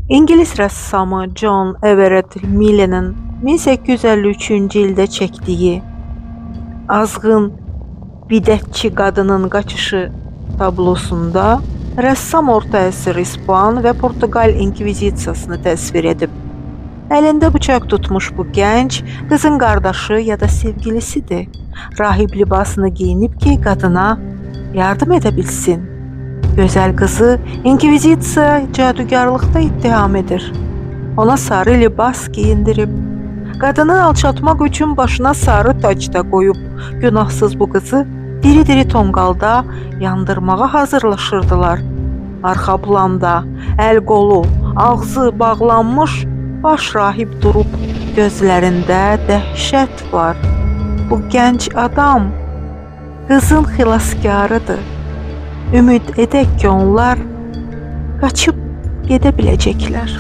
İngilis rəssamı John Everett Millinin 1853-cü ildə çəkdiyi Azğın bidətçi qadının qaçışı tablosunda rəssam orta əsr İspan və Portuqal inkvizisiyasını təsvir edib. Əlində bıçaq tutmuş bu gənc qızın qardaşı ya da sevgilisidir. Rahib libasını geyinib ki, qadına yardım edə bilsin. Gözəl qızı inkvizisiya cadugarlıqda ittiham edir. Ona sarı libas giyindirib. Qadını alçatmaq üçün başına sarı tac da qoyub. Günahsız bu qızı diri-diri tonqalda yandırmağa hazırlaşırdılar. Arxa planda əl-qolu, ağzı bağlanmış baş rahib durub, gözlərində dəhşət var. Bu gənc adam qızın xilaskarıdır. Ümid edək ki, onlar qaçıb gedə biləcəklər.